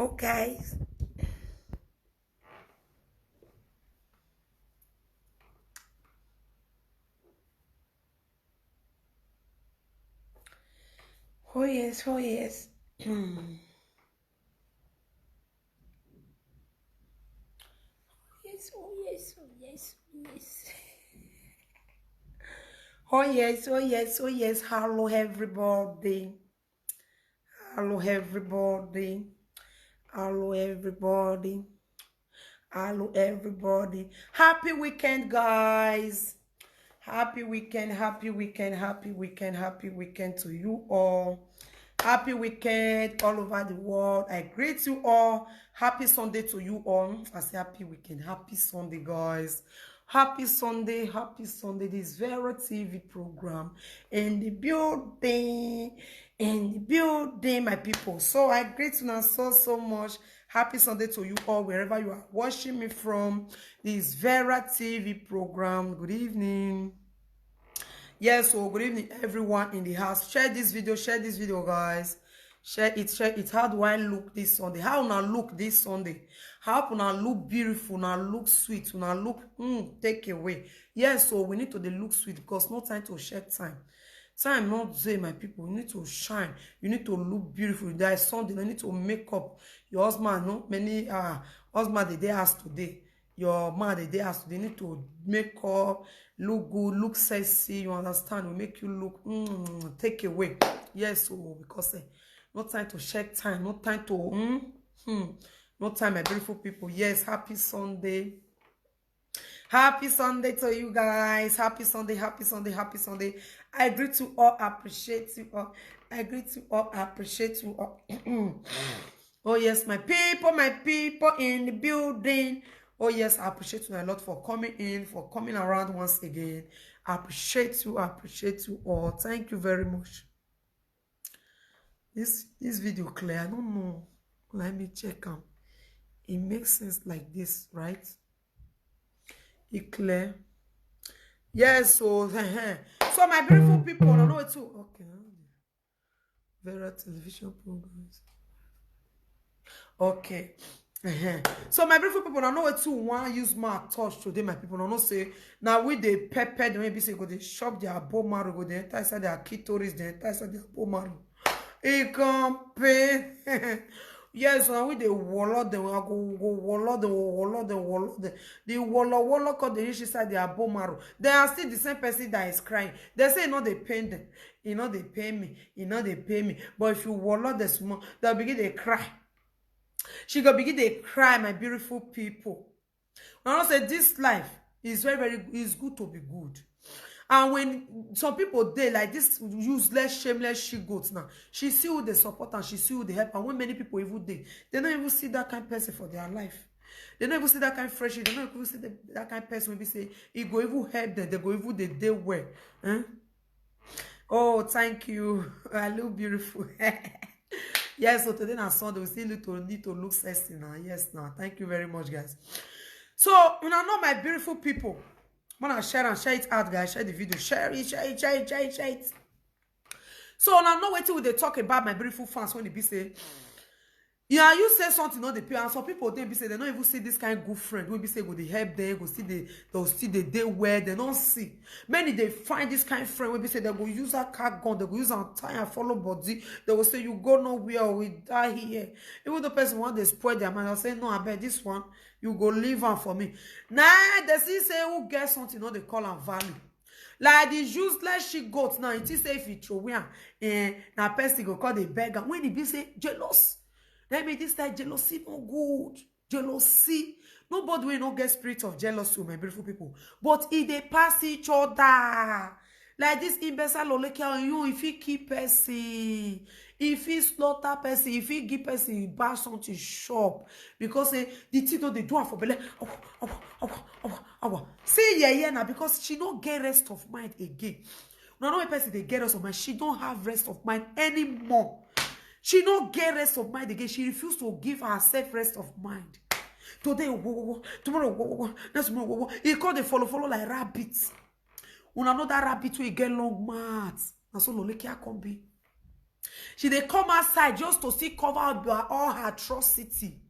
Okay. Oh yes, oh yes. Yes, oh yes, oh yes, oh yes. Oh yes, oh yes, oh yes. Hello everybody. Hello everybody. Hello everybody. Hello everybody. Happy weekend, guys. Happy weekend, happy weekend, happy weekend, happy weekend to you all. Happy weekend all over the world. I greet you all. Happy Sunday to you all. I say happy weekend. Happy Sunday, guys. Happy Sunday. Happy Sunday. This Vera TV program in the building. In the building, my people. So I greet you now so much. Happy Sunday to you all, wherever you are watching me from. This Vera TV program. Good evening. Yes, so good evening, everyone in the house. Share this video, guys. Share it, share it. How do I look this Sunday? How now look this Sunday? How now look beautiful, now look sweet, now look take away. Yes, so we need to dey look sweet because no time to share time. Time not there, my people. You need to shine. You need to look beautiful. There is Sunday. You need to make up. Your husband, no many husband the day as today. Your man the day as today need to make up, look good, look sexy. You understand? Will make you look take away. Yes, so because no time to check time, no time to no time, my beautiful people. Yes, happy Sunday. Happy Sunday to you guys. Happy Sunday, happy Sunday, happy Sunday. I greet you all, appreciate you all. I greet you all, appreciate you all. Oh, yes, my people in the building. Oh, yes, I appreciate you a lot for coming in, for coming around once again. I appreciate you all. Thank you very much. This video clear. I don't know. Let me check them. It makes sense like this, right? It clear. Yes, so so my beautiful people, I know it too. Okay. Vera television programs. Okay. So my beautiful people, I know it too. One use my touch today, my people. I know say now with the pepper, they maybe say go they shop their bone marrow, go they enter inside their clitoris, they enter inside their bone marrow. It can pay. Yes, now with the wallet, they will go wallet, the wallet, cause they reach inside their bone marrow. They are still the same person that is crying. They say, no, they pain them. You know, they pay me. You know, they pay me. But if you wallet the small, they'll begin to cry. She go begin to cry, my beautiful people. When I say this life is very is good to be good. And when some people they like this useless, shameless she goats now, she see who they support and she see who they help. And when many people even they don't even see that kind of person for their life. They don't even see that kind of friendship. They don't even see that kind of person maybe say it go even help them. They go even they day well. Huh? Oh, thank you. I look beautiful. Yes, so today na Sunday, we still need to look sexy now. Yes, now. Thank you very much, guys. So, you know my beautiful people. Wanna share it out, guys. Share the video. Share it. So now know what they talk about my beautiful fans when they be say, yeah, you say something on the pay, and some people they be say they don't even see this kind of good friend. We be say go they help them, go see they'll see the day where they don't see. Many they find this kind of friend. We be say they go use a car gun, they go use a tie and follow body. They will say you go nowhere, we die here. Even the person want they spoil their mind, I'll say no, I bet this one you go leave her for me. Nah, they see say who get something, they call her value. Like the useless she got now, it is say if you throw away, now person go call the beggar. When he be say jealous. Let me this like jealousy no good. Jealousy. Nobody will not get spirit of jealousy, my beautiful people. But if they pass each other. Like this imbecile oleke you, if he keep person, if he slaughter person, if he give person, he buy something shop. Because the thing they do for belle. See yeah now because she don't get rest of mind again. No a person they get rest of mind, she don't have rest of mind anymore. She don't get rest of mind again. She refused to give herself rest of mind. Today, tomorrow, next tomorrow, he called the follow like rabbits. Una know that rabbit will get long mats. And so Lolekia can be. She dey come outside just to see cover up all her atrocity.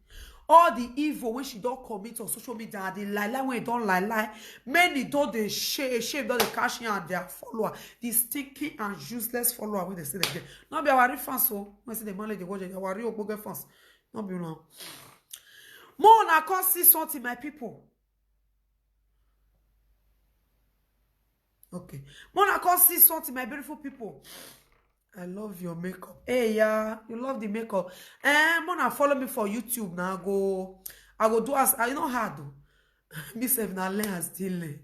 All the evil when she don't commit on social media, the lie when you don't lie, many don't they shame, don't they cash in and their follower, the stinking and useless follower when they say that. Not be our fans, so when say the man they watch our real bogus fans. Not be wrong. More na come see something, my people. Okay. More na come see something, my beautiful people. I love your makeup. Hey, yeah, you love the makeup. Mona follow me for YouTube now. I go do as I know how to. Me self na learn as still learn.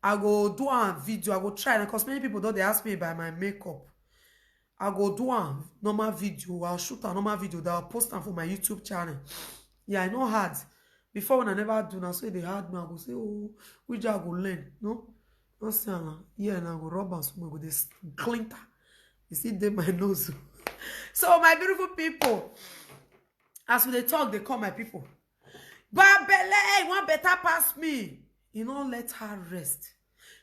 I go do a video. I go try because many people don't they ask me about my makeup. I go do a normal video. I'll shoot a normal video that I'll post them for my YouTube channel. Yeah, I know hard. Before when I never do now, so they hard me. I go say, oh, which I go learn. No, no say yeah, and I go rub and so I go this clinker. You see them my nose. So my beautiful people, as they talk, they call my people. But Bele, one better pass me. You know, let her rest.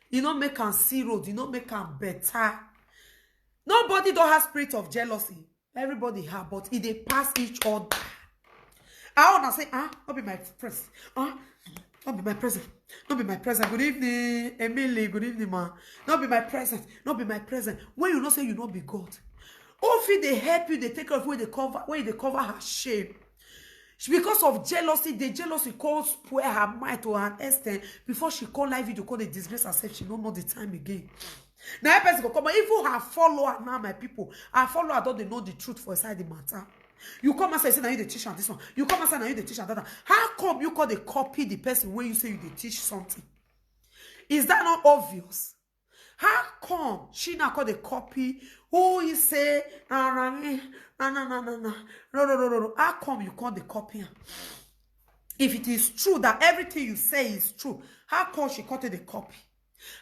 You know, make her see road. You know, make her better. Nobody don't have spirit of jealousy. Everybody have, but if they pass each other. I wanna say, not be my present. Not be my present. Not be my present. Good evening, Emily. Good evening, ma. Not be my present. Not be my present. When you not say you not be God. If they help you, they take care of where they cover her shame. Because of jealousy, the jealousy calls spoil her mind to an extent. Before she call live video, call the disgrace herself. She don't know the time again. Now, person go come. Even her follower now, my people, her follower don't they know the truth for inside the matter. You come and say now you the teach and this one. You come and say now you the teach and that one. How come you call the copy the person when you say you the teach something? Is that not obvious? How come she now call the copy who you say no. How come you call the copy? If it is true that everything you say is true, how come she called the copy?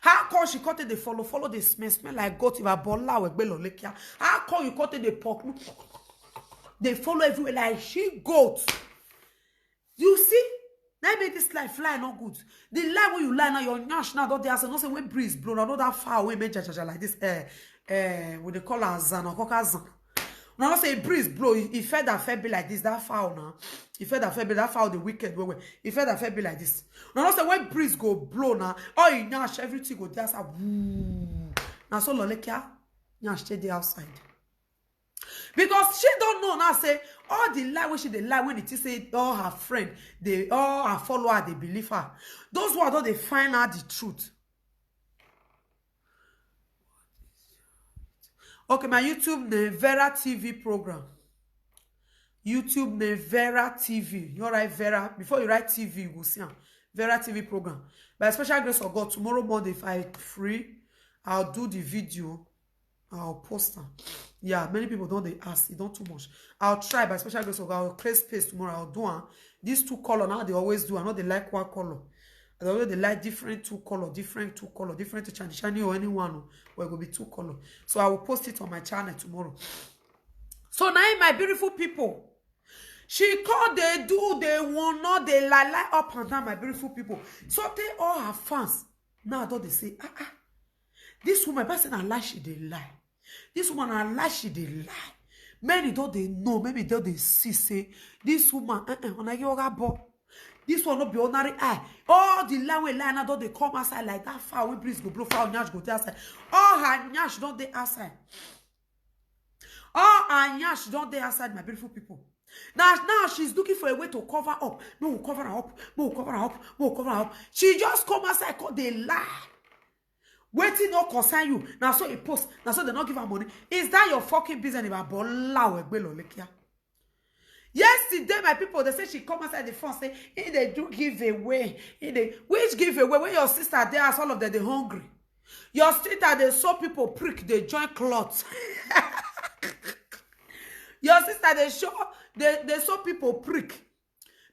How come she called the follow the smell like goat if a bola or belo lekia? How come you called the pork? They follow everywhere like she goat. You see? Now make this life fly not good. The lie when you lie now, your nyash now don't they ask no say when breeze blow now not that far away make jaja like this what they call a zan or coca zan. Now say breeze blow if fed that fed be like this that foul now. If fed that fed be that foul the wicked way. If fed that fed be like this. Now say when breeze go blow now, all you nyash everything go just a woo. Now so lolekia nyash stay there outside. Because she don't know now say all the lie when she they lie when it is say all her friend, all her follower they believe her. Those who don't they find out the truth. Okay, my YouTube the Vera TV program. YouTube the Vera TV. You write Vera before you write TV, you will see Vera TV program. By special grace of God, tomorrow morning if I'm free, I'll do the video. I'll post them. Yeah, many people don't they ask. It don't too much. I'll try by special grace of God. I'll create space tomorrow. I'll do one. These two color now they always do. I know they like one color. They always they like different two color, different to shiny or anyone where it will be two color. So I will post it on my channel tomorrow. So now my beautiful people, she called they do they want not they lie up and down my beautiful people. So they all her fans now don't they say this woman person a lie she they lie. This woman a lie she they lie. Many don't they know, maybe don't they see say this woman on a yoga ball. This one not be ordinary eye. All the line we line don't they come outside like that far we breeze go blow far nyash go to outside. All her nyash don't they outside. All her nyash don't they outside my beautiful people. Now she's looking for a way to cover up. No, cover her up. No, cover her up. No, cover her up. She just come outside cause they lie. Waiting no concern you. Now so it post. Now so they not give her money. Is that your fucking business? Yesterday, my people, they say she come outside the phone say, hey, they do give away. Which give away? When your sister there as all of them, they hungry. Your sister, they saw people prick, they join clots. Your sister, they saw people prick.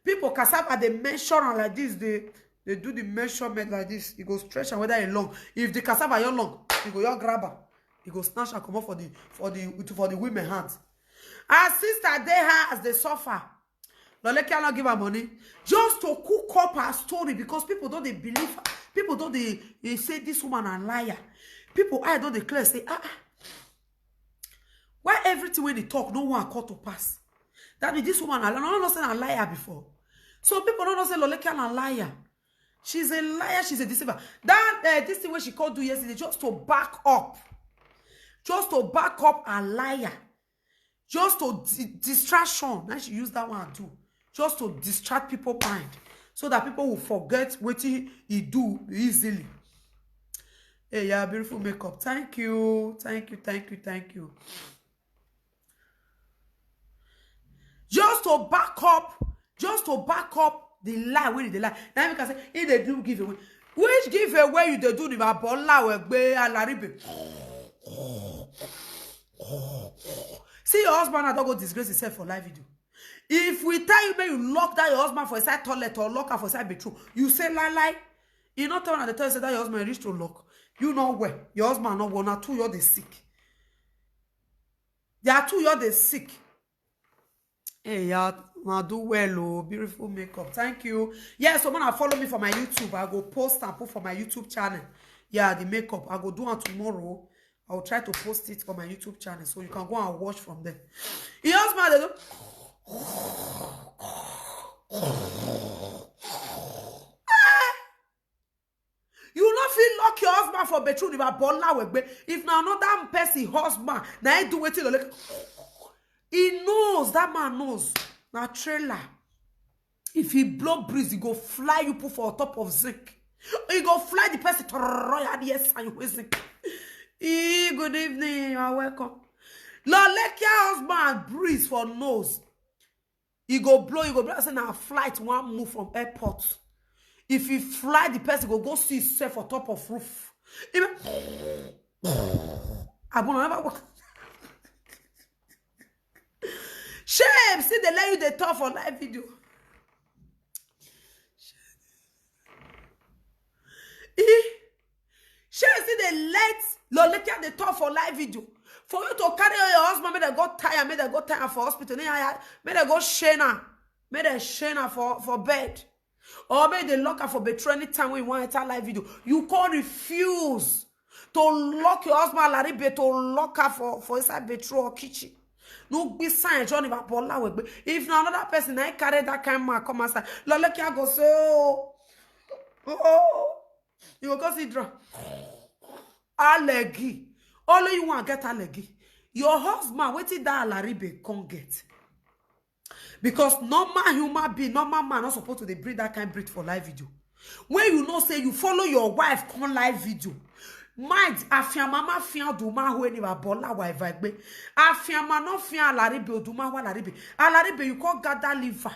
People cassava, they measure like this, they do the measurement like this. You go stretch and whether it's long. If the cassava is long, you go your grabber. You go snatch and come up for the women hands. Her sister they her as they suffer. Lole cannot give her money. Just to cook up her story because people don't they believe her. People don't they say this woman a liar. People I don't declare say Why everything when they talk, no one call to pass? That means this woman, I don't know say a liar before. Some people don't know say Lolekia a liar. She's a liar, she's a deceiver. That this thing when she called do yesterday, just to back up. Just to back up a liar. Just to distraction. Now she used that one too. Just to distract people's mind. So that people will forget what he do easily. Hey, yeah, beautiful makeup. Thank you. Thank you, thank you, thank you. Just to back up the lie. Where the lie? Now you can say, if they do giveaway. Which giveaway you they do the Bola we alaribe? See your husband and don't go disgrace himself for live video. If we tell you, may you lock that your husband for a side toilet or lock her for a side bedroom, you say lie. You not tell her the tell you that your husband reach to lock. You know where your husband not one or two you're the sick. There are two you're the sick. Hey, yeah, I do well, oh, beautiful makeup. Thank you. Yeah, so when I follow me for my YouTube, I go post and put for my YouTube channel. Yeah, the makeup. I go do it tomorrow. I will try to post it for my YouTube channel so you can go and watch from there. Your husband, they do. You not feel lock your husband for bedroom if now another person husband now he do waiting like he knows that man knows now trailer if he blow breeze he go fly you put for top of zinc he go fly the person to royal yes and you zinc. Good evening, you are welcome. Lolekia husband breeze for nose he go blow say now flight one move from airport. If he fly, the person go see himself on top of roof. Shame, see they let you the talk for live video. Shame, see they let Lolekia the talk for live video. For you to carry your husband, may they go tired for hospital. May they go shame her for bed. Or maybe they lock her for betrayal anytime when you want to enter live video. You can't refuse to lock your husband Laribe to lock her for inside betrayal or kitchen. No be sign Johnny about Bola. If now another person I carry that kind of man come outside, Lolekia go say, oh, you go see draw. Allergy. Only you want to get allergy. Your husband, what did that Laribe can't get? Because normal human being, normal man not supposed to breed that kind of breed for live video. When you know say you follow your wife on live video. Mind afia mama fia duma ho eni ba bola wife agbe. Afia mama fia Laribe duma wa Laribe. Laribe you can't gather liver.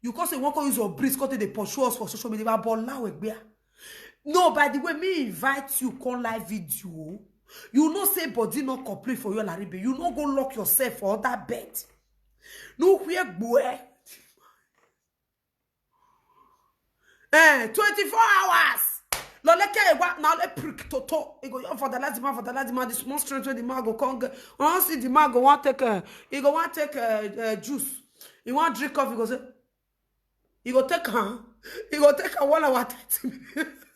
You can't say one can use your breeze because they pursue us for social media bola we. No, by the way, me invite you on live video. You know say body not complete for you Laribe. You no go lock yourself for that bed. No where boy. 24 hours. Lolekia what now let prick toto. He go for the last man this month straight the man go come. Once see the man go want take he go want take juice. He want drink coffee go say. He go take He go take a 1 hour 30 minutes.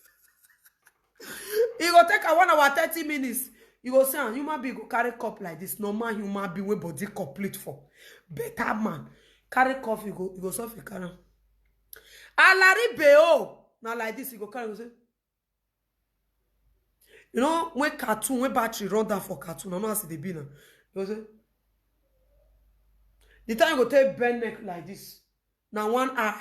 He go take a 1 hour 30 minutes. You go say, human being go carry cup like this. Normal human being with body complete for. Better man. Carry coffee, you go soft carry. Alaribe now like this, you go carry, you say. You know, when cartoon, when battery run down for cartoon, I know how they be now. You go say. The time you go take bend neck like this. Now 1 hour.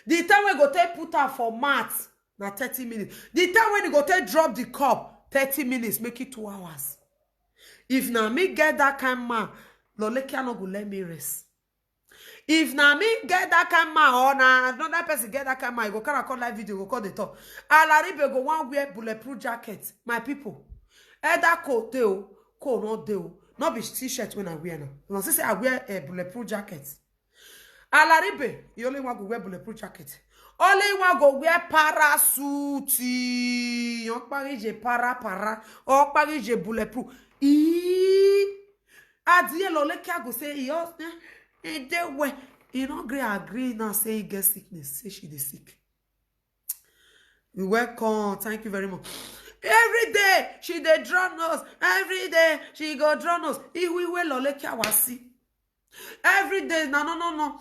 The time we go take put her for mat. Now 30 minutes. The time when you go take drop the cup. 30 minutes, make it 2 hours. If now me get that kind of man, Lolekia no go let me rest. If now me get that kind of man, or now another person get that kind of man, you go carry call live video, go call the talk. Alaribe go one wear bulletproof jacket. My people, that coat deo, coat not deo, not be t-shirt when I wear now. Now say I wear a bulletproof jacket. Alaribe, you only want to wear bulletproof jacket. Only one go wear parasuit. On parige para. On parige bulletproof. Adie Lolekia go say yo. They way. You not agree now. Say he get sickness. Say she dey sick. You welcome. Thank you very much. Every day she dey drown us. Every day she go drown us. Iwiwe Lolekia wasi. Every day, no.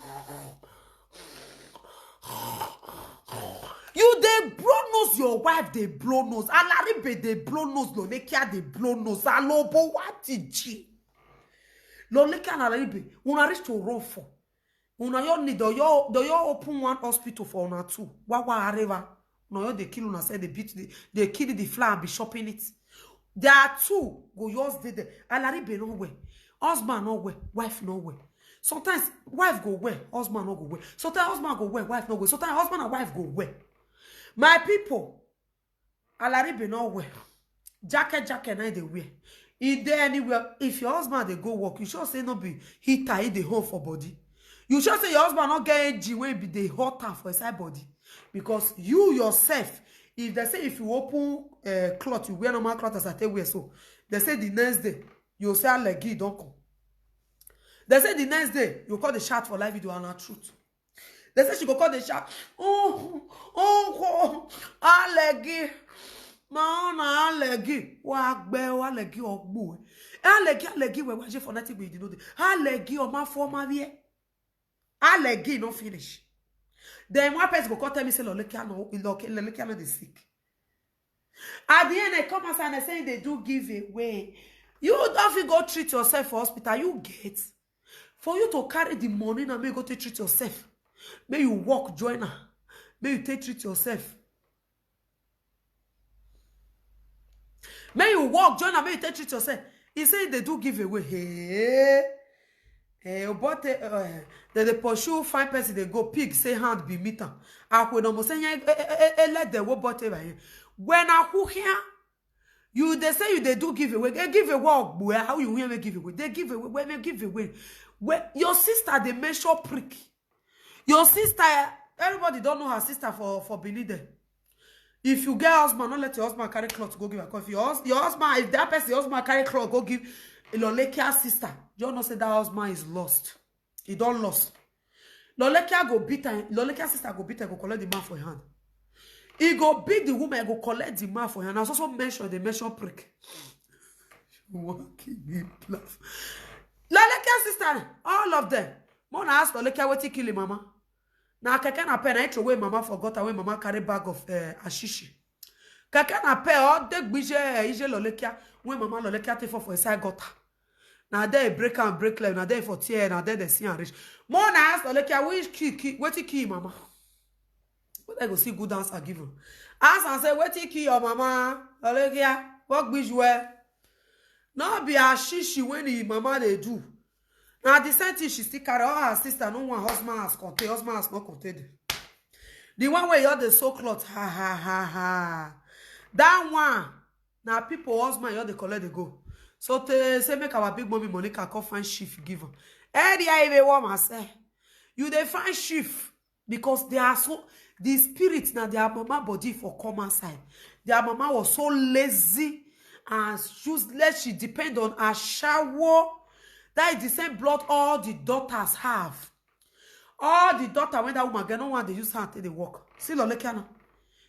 You dey blow nose, your wife dey blow nose. Alaribe dey blow nose, Lolekia dey blow nose. Alobo watiji. Lolekia and Alaribe, una reach to run for. Una yo need do you open one hospital for una two. Wawa areva. No yo they kill una say they beat they kill the fly and be shopping it. There are two go yours did there. Alaribe no way. Husband no way. Wife no way. Sometimes wife go where, husband no go where. Sometimes husband go where, wife no go. Sometimes husband and wife go where. My people, Alaribe no where. Jacket na they wear. If there anywhere, if your husband they go work, you sure say no be he tie the hole for body. You sure say your husband not get edgy when be the hotter for his side body. Because you yourself, if they say if you open cloth, you wear normal cloth as I tell you so. They say the next day, you say Alegi don't come. They say the next day, you call the chat for live video and not truth. They say she go call the chat. Oh, Alegi. Man, Alegi. Wagbe, Alegi ogbu. Alegi, we watch for nothing we did know. Alegi or my former vie. Alegi no finish. Then one person go call tell me say Lolekia no dey sick. At the end they come and they say they do give away. You don't fit go treat yourself for hospital. You get for you to carry the money and may go to treat yourself. May you walk join her. May you take treat yourself. May you walk join her. May you take treat yourself. He say they do give away. But they pursue fine person they go pig say hand be meter. I could almost say let the what but when I who here you they say you they do give away. They give away how you hear me give away. They give away when they give away. When your sister they measure prick. Your sister everybody don't know her sister for Benin there. If you get husband, don't let your husband carry cloth to go give her coffee. Your husband, if that person your husband carry cloth go give Lolekia sister, you know say that husband is lost. He don't lost. Lolekia go beat her. Lolekia sister go beat her, go collect the man for her hand. He go beat the woman, go collect the man for her hand. I also mention the mention prick. Laugh. Lolekia sister, all of them. Mona ask Lolekia what he kill him, mama. Now keke na pen, I throw away mama forgot away mama carry bag of ashishi. Keke na pen, all the bije ije Lolekia when mama Lolekia take for inside gutter. Now they break and break leg. Now they for tear. Now they see and rich. Mona ask Lolekia which key? What key, mama? But I go see good answer give him. Ask and say what key your mama? Lolekia what bije where? Now be ashishi when the mama they do. Now the same thing she still carry all her sister. No one husband has contained. Husband has not contained. The one where you're the so cloth. Ha. That one. Now people husband you're the collect they go. So they say make our big mommy Monica come find shift give her. I even want say you they find shift because they are so the spirits now their mama body for common side. Their mama was so lazy and useless. She depend on her shower. That is the same blood all the daughters have. All the daughter when that woman get no one they use her until they walk. See Lolekia now.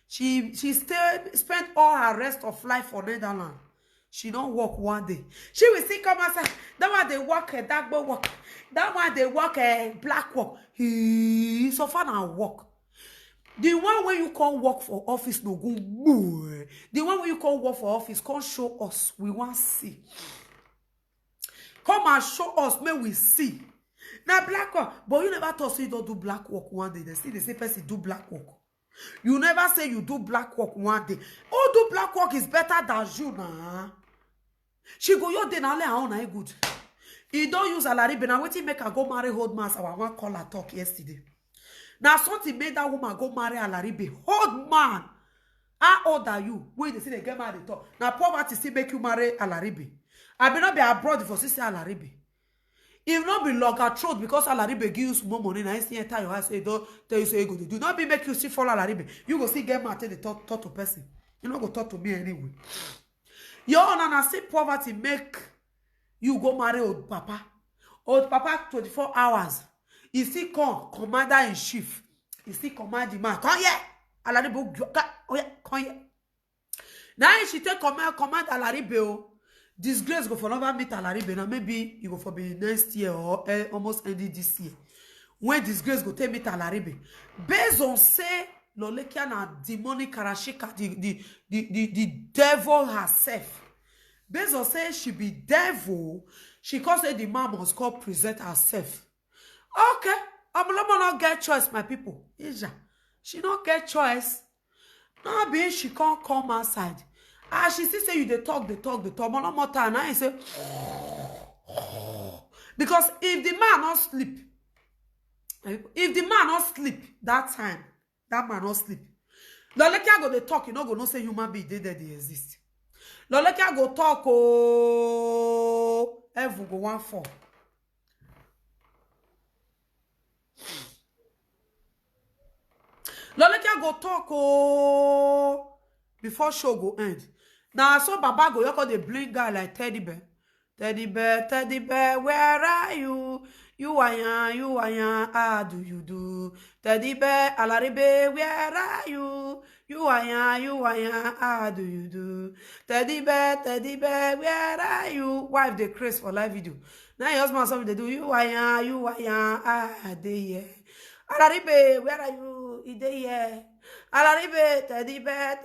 She spent all her rest of life for Netherlands. She don't walk one day. She will see come and say, that one they walk a dark boy walk. That one they walk a black walk. He so far now walk. The one where you can't work for office no go. The one where you can't work for office can't show us. We want to see. Come and show us, may we see. Now black work, but you never thought say you don't do black work one day. They say person do black work. You never say you do black work one day. Oh, do black work is better than you now. She go your day now let her own good. He don't use Alaribe now. Wait till make her go marry old man. Our one call her talk yesterday. Now something made that woman go marry Alaribe. Old man. How old are you? Wait, they say they get married they talk. Now poverty still make you marry Alaribe. I may not be abroad for sister Alaribe. If not be longer throat because Alaribe gives you more money, now you enter your house say don't tell you say you go to do. Not be make you see follow Alaribe. You go see get mad tell the talk to person. You not go talk to me anyway. Your honor say poverty make you go marry old papa. Old papa 24 hours. He still come commander in chief. He still command the man. Come here. Alaribe oh yeah, come here. Now she take command Alaribe o. Disgrace go for never meet Alaribe. Now maybe you go for be next year or almost ending this year. When disgrace go take meet Alaribe. Based on say Lolekia na demonic Karashika, the devil herself. Based on say she be devil, she can say the man must come present herself. Okay, Amulama not get choice, my people. Ija, she not get choice. Now being she can't come outside. She still say you they talk. One more time. Now I say because if the man not sleep, that time, that man not sleep. Lolekia go they talk, you know go no say human being they exist. Lolekia go talk every go 1-4. Lolekia go talk before show go end. Now so Baba go yoko the blink guy like teddy bear, where are you? You are how do you do? Teddy bear, Alaribe, where are you? You are how do you do? Teddy bear, where are you? Wife the craze for live video. Now your husband something they do. You are they here. Alaribe, where are you? They here. Alaribe, teddy bear,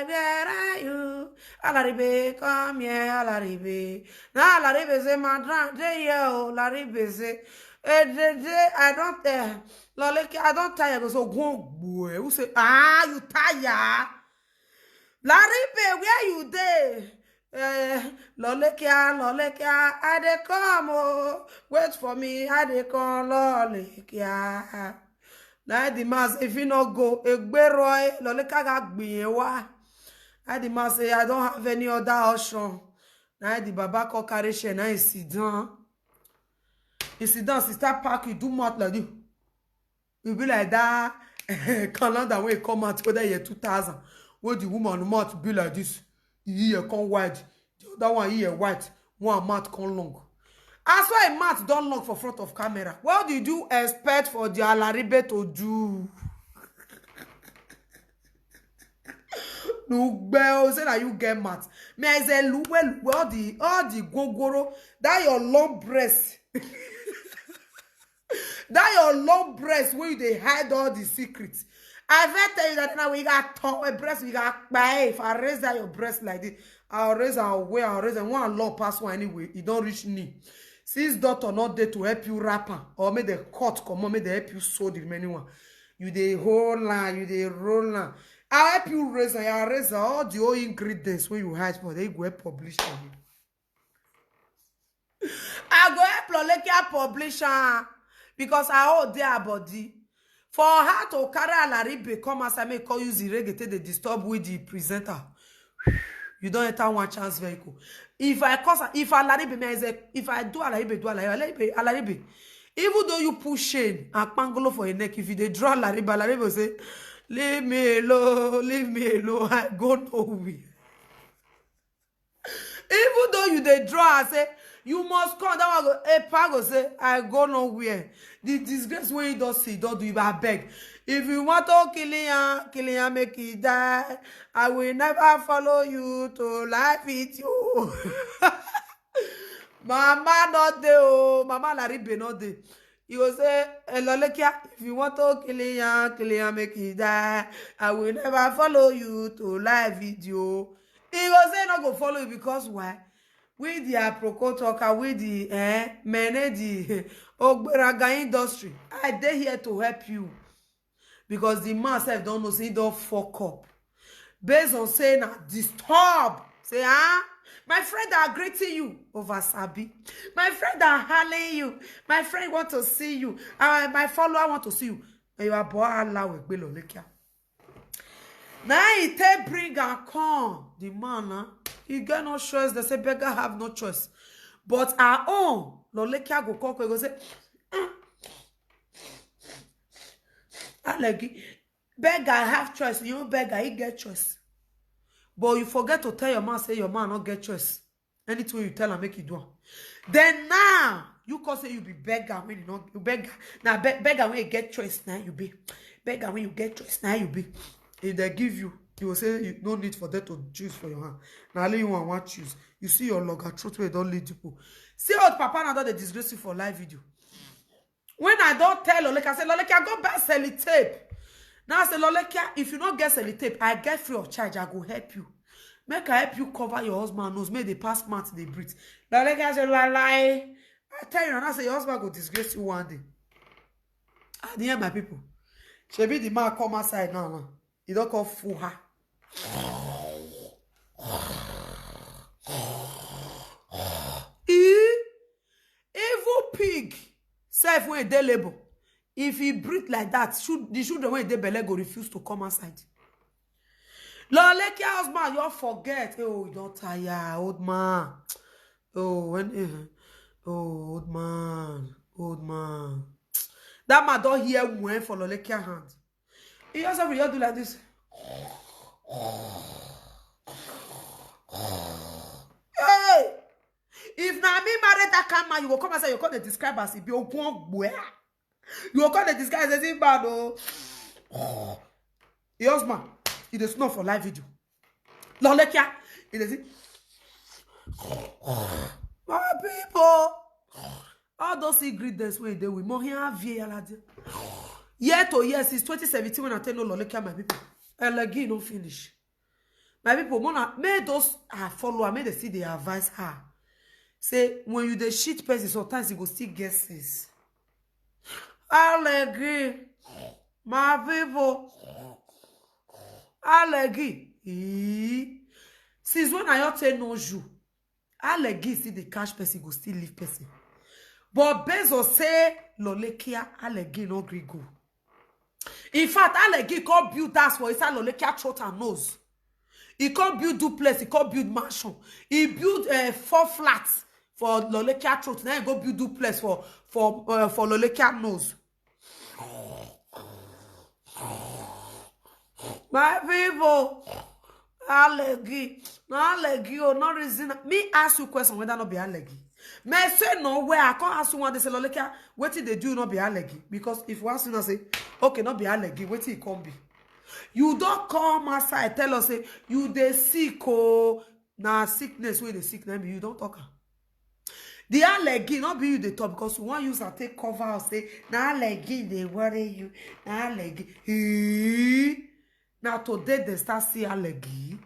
where are you? Alaribe, come here, Alaribe. Now Alaribe say, madran, they here, Alaribe say, I don't tell. Loleke, I don't tire. Go so go boy. Who say, you tire? Alaribe, where you there? Loleke, I dey come, oh. Wait for me, I dey come, Loleke. Now the man say, if you not go, Egberoy, Loleka ga gbiyewa. Now the man say, I don't have any other option. Now the Baba call carry share, now he sit down. He sit down, sister park, you do mouth like this. You be like that calendar when it come out whether year 2000. Where the woman mouth be like this. The ear come wide. The other one ear white. One mouth come long. As why a mouth don't long for front of camera. What did you expect for the Alaribe to do? No, say that you get mad. Me I say, well, all the gogoro, that your long breast. That your long breast where they hide all the secrets. I will tell you that now we got a breast, we got buy. If I raise that your breast like this, I'll raise our way, I'll raise and one law pass one anyway. It don't reach knee. Since daughter not there to help you wrapper or make the cut come on, make they help you sew the remaining one. You they hold line, you they roll line. I'll help you raise and I'll raise all the old ingredients when you hide for they go help publish for you. I go help Lolekia publisher because I hold their body. For her to carry Alaribe come as I may call you Zirege they disturb with the presenter. You don't enter one chance vehicle. If I do Alaribe. Even though you push Shane and Pangolo for a neck, if you they draw Alaribe will say, leave me alone, I go nowhere. Even though you they draw and say, you must come, that one go, Pago say, I go nowhere. The disgrace when you don't see, don't do it, I beg. If you want to kill him, make it die. I will never follow you to life with you. Mama not there, oh. Mama Alaribe not there. He will say, Lolekia, if you want to kill him, make it die. I will never follow you to live with you. He will say, not go follow you because why? With the Aproko talker, with the the Ogberaga industry. I dey here to help you. Because the man self don't know, say he don't fuck up. Based on saying, disturb. Say, my friend are greeting you over Sabi. My friend are hailing you. My friend want to see you. My follower want to see you. And you are boy Allah with Lolekia. Now he take bring and come. The man, he get no choice. They say beggar have no choice. But our own, Lolekia go call, go say, beggar have choice. You know, beggar, he get choice. But you forget to tell your man, say your man not get choice. Anything you tell him, make it do. Then now, you can say you be beggar when you know you beggar. Now, beggar when you get choice, now you be. Beggar when you get choice, now you be. If they give you, You will say you no need for them to choose for your hand. Now only you want choose. You see your longer truth where don't lead people. See old papa now they disgrace you for live video. When I don't tell Loleka, I say Loleka go buy sellotape. Now I say Loleka, if you don't get sellotape, I get free of charge. I go help you. Make I help you cover your husband nose. Make they pass mouth they breathe. Loleka say lie. I tell you, and I say your husband go disgrace you one day. At the end, my people, she be the man come outside now. He don't call fool her. Evil pig. Self when they label. If he breathe like that, the children when they belly go refuse to come outside. Loleka husband, you forget. Oh, you don't tire, old man. Oh, when old man. That man don't hear when for Loleka hand. He also will do like this. Hey! If na me marry that kind man, you will come and say you can't describe as if you go. You will come and describe as if bad. Oh, your husband, it is not for live video. Loleka, it is. My people, all those ingredients when they will more here via year to year since 2017 when I tell no Loleka, my people, Elegi no finish. My people, may those follow her, may they see they advise her. Say when you the shit person, sometimes you go still guesses. Elegi, my people, Elegi. Since when I tell no you, Elegi see the cash person go still leave person. But Bezo say Loleka Elegi no gree go. In fact, Elegi can't build that for inside Loleka throat and nose. He can't build duplex, he can't build mansion. He build 4 flats for Loleka throat. Now he go build duplex for Loleka nose. My people, Elegi, no Elegi, oh, no reason. Me ask you question whether not be Elegi. Me say no way. I can't ask you one. They say Loleka, what did they do not be Elegi? Because if you ask you, say, okay, not be Elegi, what it can be. You don't come outside tell us say you dey sick oh na sickness wey dey sick na you don't talk. The allergy not be you dey talk because you want use and take cover or say na allergy dey worry you na allergy. Now today they start see allergy.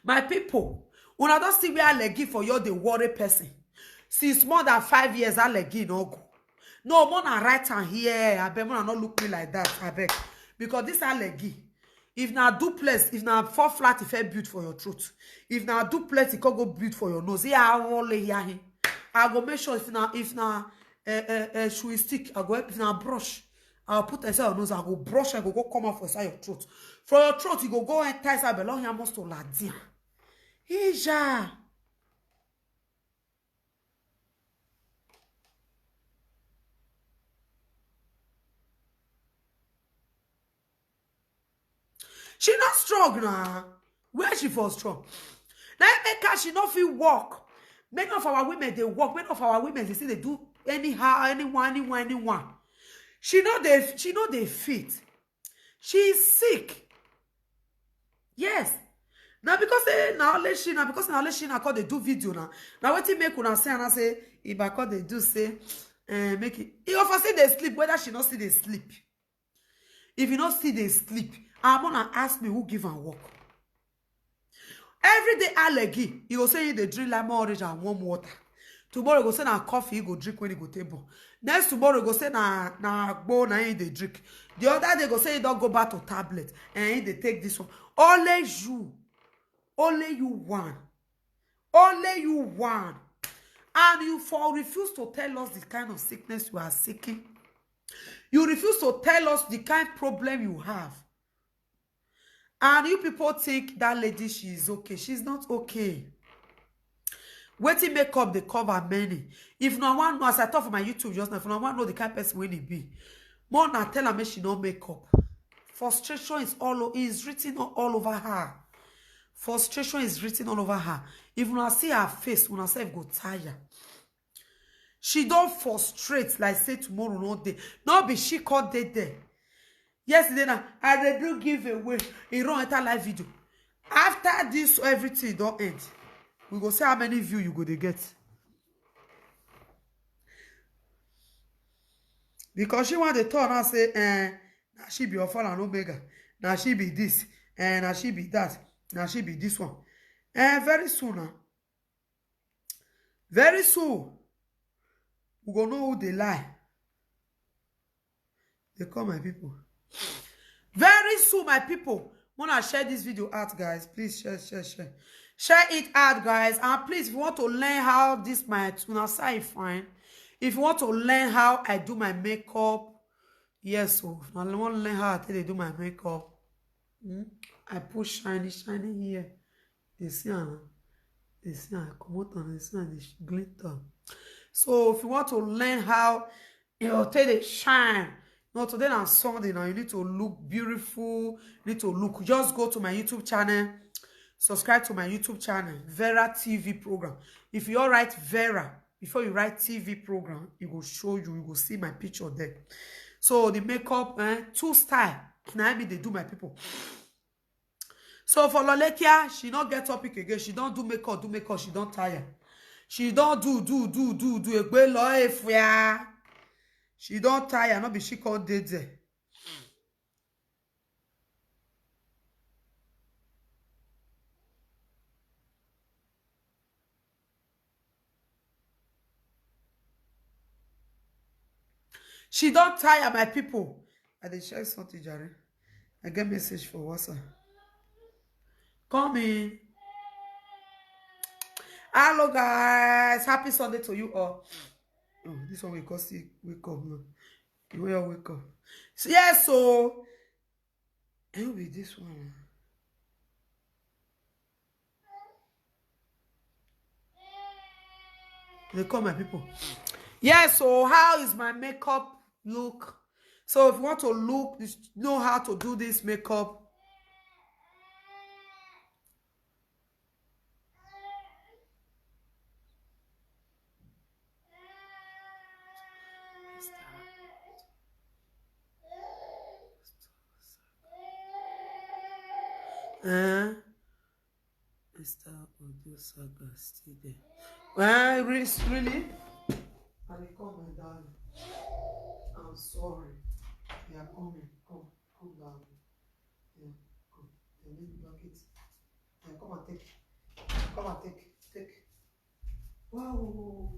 My people, una don see where allergy for you the worry person. Since more than 5 years allergy no go. No more na right hand here. I beg more not look me like that. I beg. Because this allergy, if na duplex, if na 4 flat, if I build for your throat, if na duplex, it can go build for your nose. Yeah, I go make sure if na shoe stick, I go if na brush, I'll put inside your nose. I go brush, I go come out for inside your throat. For your throat, you go enter inside belong here most to ladia. Ija. She not strong now. Where she for strong? Now make her she not feel walk. Many of our women they walk. Many of our women they say they do anyhow, anyone. She know they fit. She is sick. Yes. Now because now they do video now. Now what you make una say and I say if I call they do say make it. If I say they sleep, whether she not see they sleep. If you not see they sleep. I'm gonna ask me who give her work. Every day allergy, he go say they drink lemon orange and warm water. Tomorrow go say na coffee he go drink when he go table. Next tomorrow go say na bone na he they drink. The other day go say he don't go back to tablet and he they take this one. Only you one. And you refuse to tell us the kind of sickness you are seeking. You refuse to tell us the kind of problem you have. And you people think that lady, she is okay. She's not okay. Waiting makeup, they cover many. If no one knows, as I talk for my YouTube just now, if no one know the kind of person when it be, more now tell her she no makeup. Frustration is written all over her. Frustration is written all over her. If you see her face, when herself go tired. She don't frustrate like say tomorrow no day. No be she called day there. Yesterday now, I dey do giveaway. He run enter live video. After this, everything don't end. We go see how many views you go to get. Because she want to turn and say, now she be Alpha and Omega. Now she be this. Now she be that. Now she be this one. Very soon now. Very soon. We go know who they lie. They call my people. Very soon, my people. When I share this video out, guys, please share. Share it out, guys. And please, if you want to learn how this my tuna side fine, if you want to learn how I do my makeup, yes, so if I want to learn how I do my makeup, I put shiny here. They see, I come out and they see, they glitter. So if you want to learn how take the shine. No, today on Sunday now, you need to look beautiful. You need to look. Just go to my YouTube channel. Subscribe to my YouTube channel. Vera TV program. If you all write Vera, before you write TV program, it will show you. You will see my picture there. So the makeup, two style. Now I mean they do my people. So for Lolekia, she don't get topic again. She don't do makeup, she don't tire. She don't do. She don't tire, not be she can't date there. She don't tire, my people. I dey share something, Jerry. I get message for WhatsApp. Come in. Hello, guys. Happy Sunday to you all. Oh, this one will cost you wake up now. You will wake up. So, yeah, so it will be this one. They call my people. Yeah, so how is my makeup look? So if you want to look, know how to do this makeup. Mr. Audio Saga still there. Really? I dey come, my darling. I'm sorry. They are coming. Come down. Yeah, come. They need bucket. Yeah, come and take. Come and take. Wow.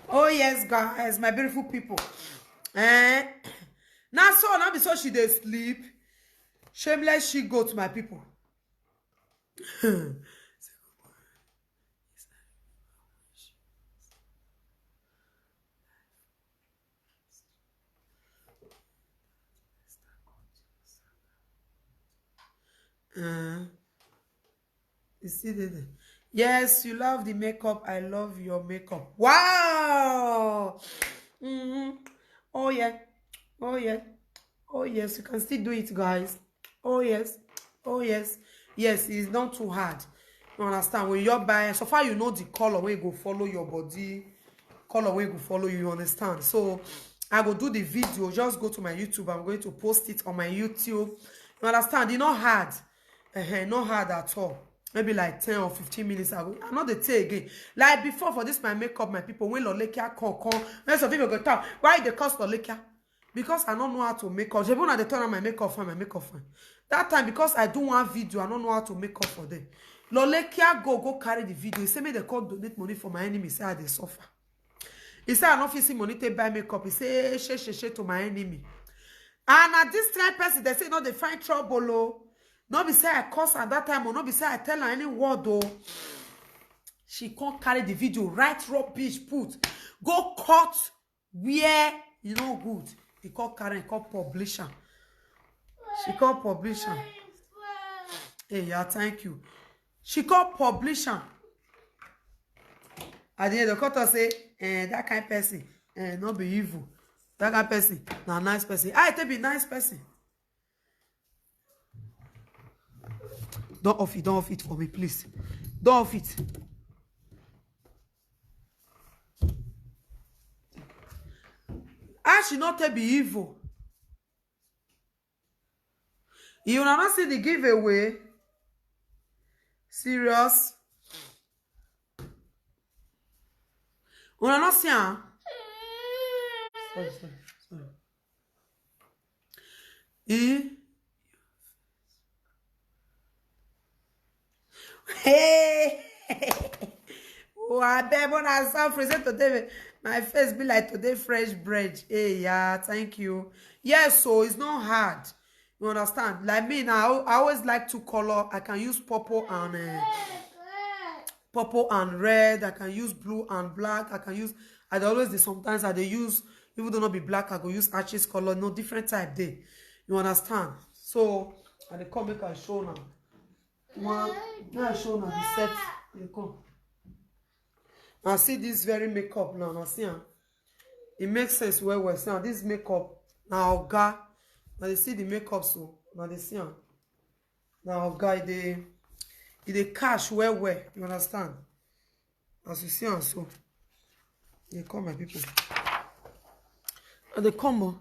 Oh yes, guys, my beautiful people. Now be so she dey sleep. Shameless she go to my people. You see that? Yes, you love the makeup. I love your makeup. Wow. Oh yeah. Oh yes, you can still do it, guys. Oh yes. Yes, it's not too hard. You understand? When you're buying, so far you know the color where you go follow your body, color where you go follow you understand? So I go do the video. Just go to my YouTube. I'm going to post it on my YouTube. You understand? It's not hard. Not hard at all. Maybe like 10 or 15 minutes ago. I'm not the take again. Like before, for this my makeup, my people, when Lolekia come. Most of people go talk. Why they cost Lolekia? Because I don't know how to make up. Even at the time my makeup fine. That time, because I do one video, I don't know how to make up for them. Lolekia go carry the video. He say me they call donate money for my enemy. He say I dey suffer. He say I don't feel money to buy makeup. He say share to my enemy. And at this time person, they say no, they find trouble. Oh. No be say I curse at that time, or no be say I tell her any word though. She can't carry the video, write rubbish, put. Go cut where you know good. He called Karen, called publisher. She called publisher. Hey, yeah, thank you. She called publisher. At the end, the court say, that kind of person, not be evil. That kind of person, not nice person. I tell be nice person. Don't off it for me, please. Don't fit. I should not be evil. You will not see the giveaway. Serious. You will not see. Sorry. Hey. Oh, I bet when I saw present today, my face be like today fresh bread. Hey, yeah, thank you. Yes, so it's not hard. You understand? Like me now, I always like to color. I can use purple and red. I can use blue and black. I can use. I always do. Sometimes I use, even though not be black, I go use arches color. No different type day. You understand? So I come make I show now. One, now I show now the set. They come. Now see this very makeup now. Now see, it makes sense well. See now this makeup now oga. Now they see the makeup so. Now they see now oga they cash well. You understand? As you see so. They come my people. And they come.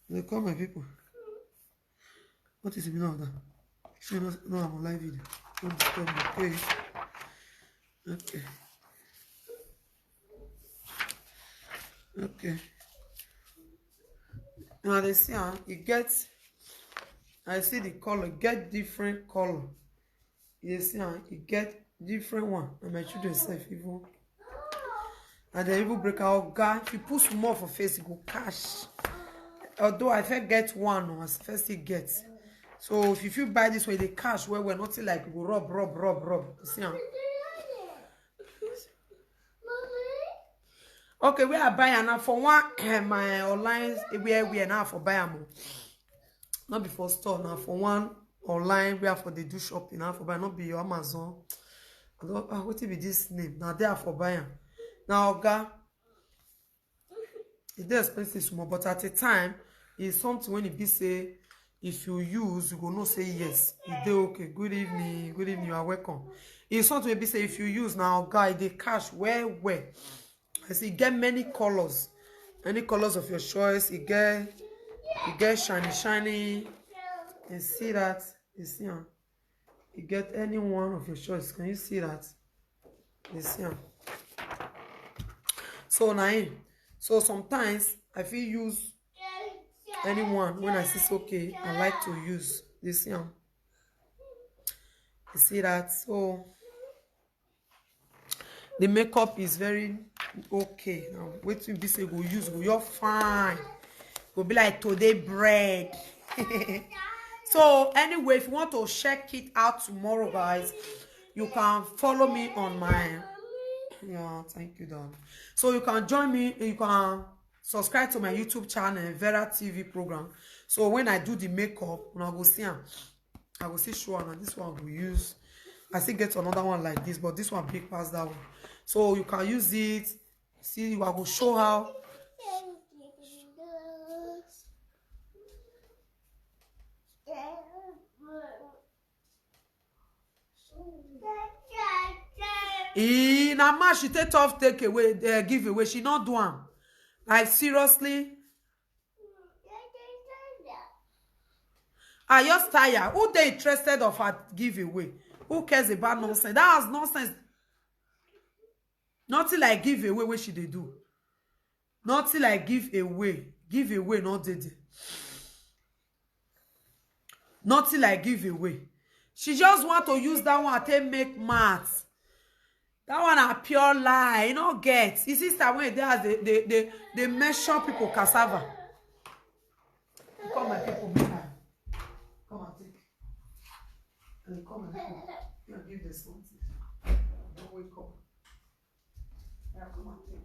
They come my people. What is the meaning of that? You know I'm on live video. Don't disturb me, okay? Okay. Okay. Now they see it gets. I see the color get different color. You see it get different one. And my children say even. And they even break out God. If you put some more for face, it go cash. Although I first get one, or first it gets. So if you buy this way, the cash where we're not like go rub. You see okay, we are buying now for one my online we are now for buying. Not before store now for one online we are for the do shopping now for buy not be your Amazon. What will be this name? Now they are for buying. Now okay, it's expensive small, but at a time it's something when it be say if you use you go no say yes. You do okay, good evening, you are welcome. It's something when be say if you use now guy they cash where. I see get many colors. Any colors of your choice. You get shiny. You see that? You see you get any one of your choice. Can you see that? You see so now so sometimes I feel use anyone when I see it's okay. I like to use this you see that? So the makeup is very okay. Now wait till be say go use go you're fine. Go be like today bread. So anyway, if you want to check it out tomorrow, guys, you can follow me on my thank you, darling. So you can join me, you can subscribe to my YouTube channel, Vera TV program. So when I do the makeup, when I go see I will see show and this one will use. I still get another one like this, but this one big past that one. So you can use it. See, I will show how. Na ma she take off take away give away. She not do am. Like seriously. I just tired. Who they interested of her giveaway? Who cares about nonsense? That was nonsense. Nothing like giveaway where she they do. Nothing like giveaway. Giveaway not did. Nothing like giveaway. She just want to use that one to make maths. That one a pure lie. You know get. You see when they has they measure people cassava. Come my people make her. Come and take. And come and give this something. Don't wake up. Yeah, come and take.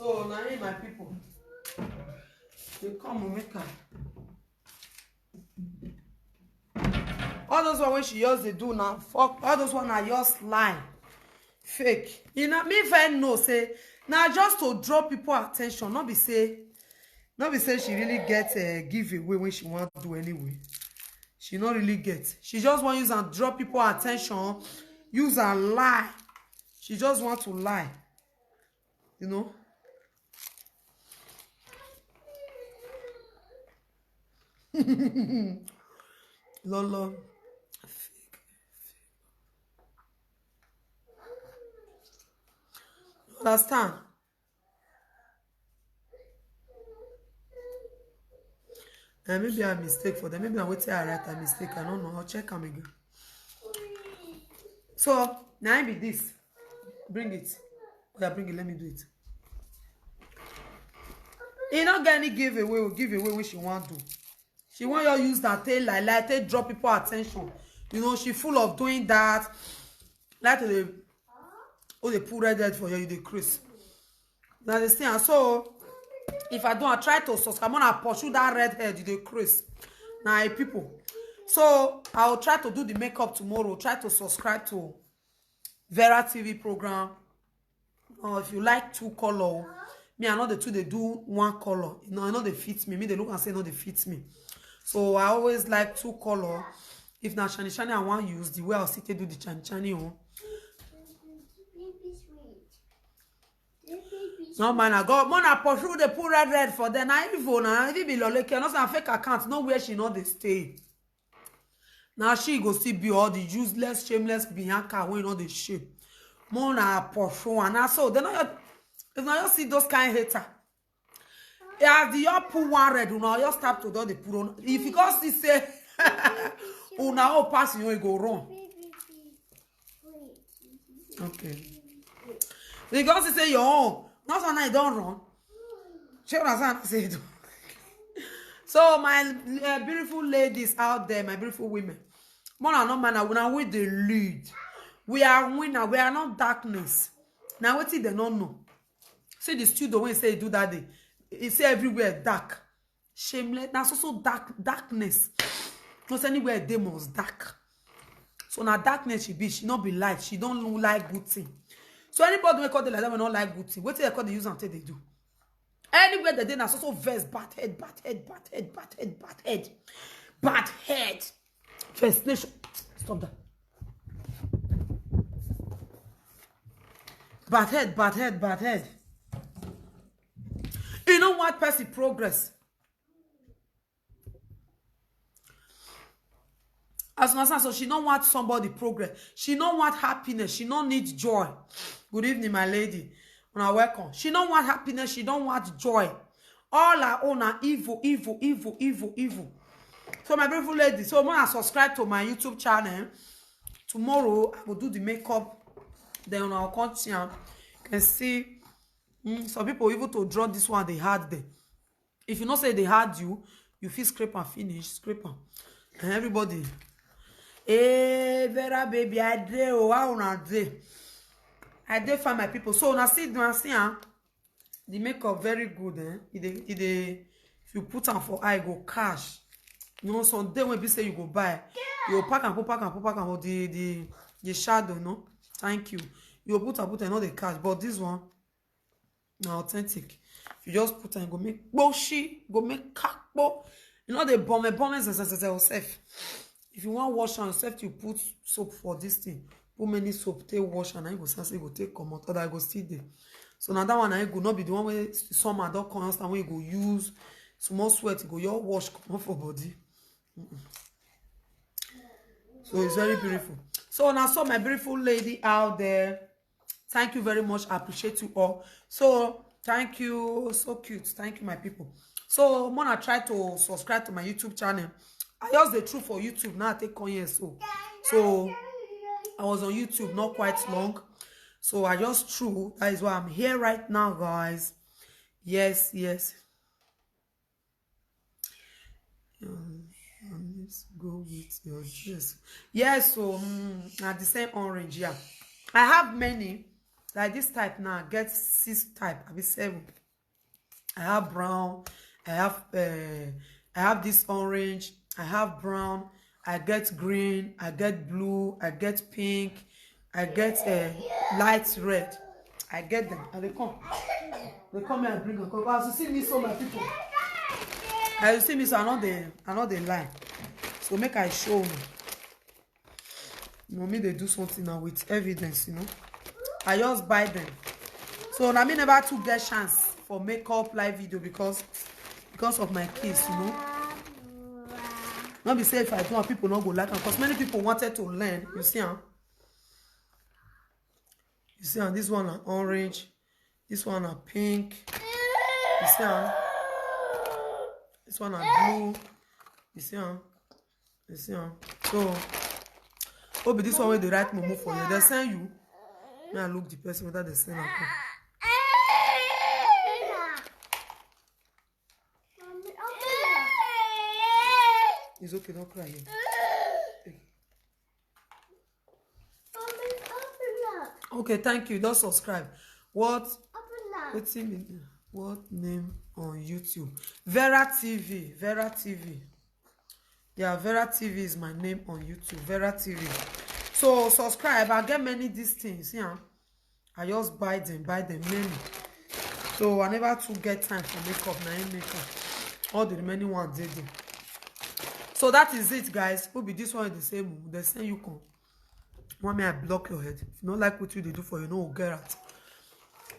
So now my people, they come make her. All those one when she just they do now, fuck. All those one are just lie, fake. You know me if I know say now just to draw people attention. Not be say she really get a giveaway when she want to do anyway. She not really get. She just want use and draw people attention, use and lie. She just want to lie, you know. Lolo. Understand? Maybe I mistake for them. Maybe I wait till I write a mistake. I don't know. I'll check them again. So now I be this. Bring it. Yeah, bring it. Let me do it. You not get any giveaway or giveaway what she want to do. She want you use that tail like to draw people attention. You know, she full of doing that. Like they put red head for you, they Chris. You understand? So if I don't, I try to subscribe. I'm gonna pursue that red head, you Chris. Now people. So I'll try to do the makeup tomorrow. Try to subscribe to Vera TV program. If you like 2 color, me I know the 2 they do 1 color. You know, I know they fit me. Me they look and say no, they fit me. So I always like 2 color. If na shiny I want use the way I'll sit to do the shiny on. No man, I go man I pursue the put red for them. Now even now if be loleke, no say fake account, nowhere she know they stay. Now she go still be all the useless, shameless Bianca when you know the shape. More na pursue and so then if now you see those kind hater. Yeah, the you put 1 red, now you start to do the put on. If you go see say una all pass you go wrong. Okay. Because you say your own. Not so now you don't run. She understand say it. So my beautiful ladies out there, my beautiful women. More than no man, when we the lead. We are winner. We are not darkness. Now what they don't know. See the studio when you say do that day. It say everywhere dark. Shameless. Now so darkness. Because anywhere demons dark. So now darkness she be. She not be light. She don't like good thing. So anybody we call them like that, we not like good thing. What they call the use until they do. Anywhere they na so verse bad head. First nation. Stop that. Bad head. You know what person progress? As an so she don't want somebody progress. She don't want happiness. She don't need joy. Good evening, my lady. When I welcome. She don't want happiness. She don't want joy. All her own are evil. So my beautiful lady, so when I subscribe to my YouTube channel, tomorrow I will do the makeup. Then I'll continue. You can see some people even to draw this one they had there. If you not say they had you feel scrape and finish, scrape and everybody. Hey, Vera baby, I did. Oh, I did find my people. So now see, the makeup very good. If you put on for eye, go cash. You know, some day when people say you go buy, you pack and put the shadow. No, thank you. You put another cash, but this one now authentic. If you just put and go make boshi, go make kakbo. You know the bomb yourself. If you want wash on yourself, you put soap for this thing. Put many soap, take wash, and I go sense go take come out, or I go still there. So now that one I go not be the one where summer don't constant when you go use small sweat, go your wash come off for body. So it's very beautiful. So now saw my beautiful lady out there. Thank you very much. I appreciate you all. So thank you. So cute. Thank you, my people. So I'm gonna try to subscribe to my YouTube channel. I just the truth for YouTube now. I take on years so I was on YouTube not quite long. So I just true. That is why I'm here right now, guys. Yes. Let's go with your dress. Yes, so now the same orange, yeah. I have many. Like this type now, I get 6 type. I be 7. I have brown. I have this orange. I have brown. I get green. I get blue. I get pink. I get light red. I get them, and they come. They come here and bring them. As you see me, so my people. As you see me, so I know they lie. So make I show me. You know me, they do something now with evidence. You know, I just buy them. So I mean, never to get chance for makeup live video because of my case, you know. Not be safe. I don't people not go like them because many people wanted to learn. You see, huh? You see, this one are orange, this one are pink. You see, huh? This one are blue. You see, huh? You see, huh? So, oh, but this one where the right move for you. They send you. Now look the person without the send. It's okay, don't cry yet. Okay, thank you. Don't subscribe. What name on YouTube? Vera TV. Vera TV. Yeah, Vera TV is my name on YouTube. Vera TV. So subscribe. I get many these things. Yeah. I just buy them many. So I never to get time for makeup. Now makeup. All the remaining ones they do. So that is it, guys. Will be this one the same. They say you come. Want me I block your head. If you don't like what you they do for you, no get out.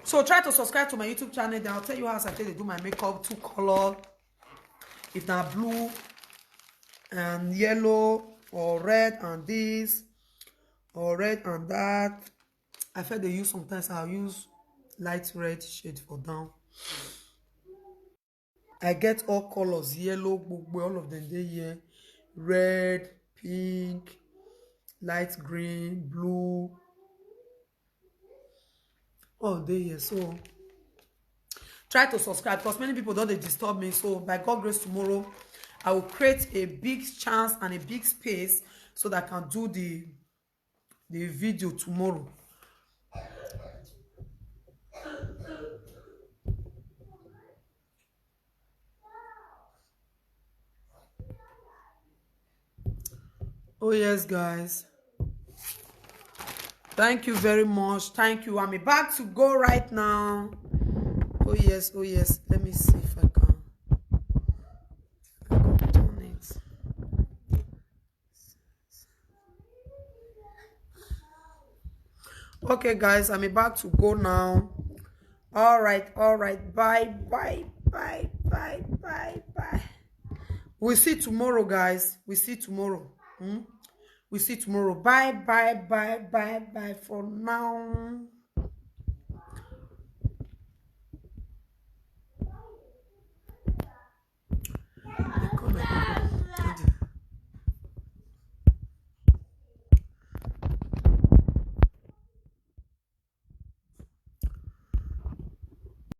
So try to subscribe to my YouTube channel. Then I'll tell you how I tell they do my makeup. 2 color. If not blue and yellow or red and this or red and that. I feel they use sometimes I'll use light red shade for down. I get all colors, yellow, all of them they here. Red, pink, light green, blue. All day here. So try to subscribe because many people don't they disturb me. So by God's grace tomorrow, I will create a big chance and a big space so that I can do the video tomorrow. Oh yes, guys. Thank you very much. Thank you. I'm about to go right now. Oh yes, oh yes. Let me see if I can turn it. Okay, guys, I'm about to go now. All right. Bye. We'll see tomorrow, guys. We'll see tomorrow. We'll see tomorrow. Bye for now.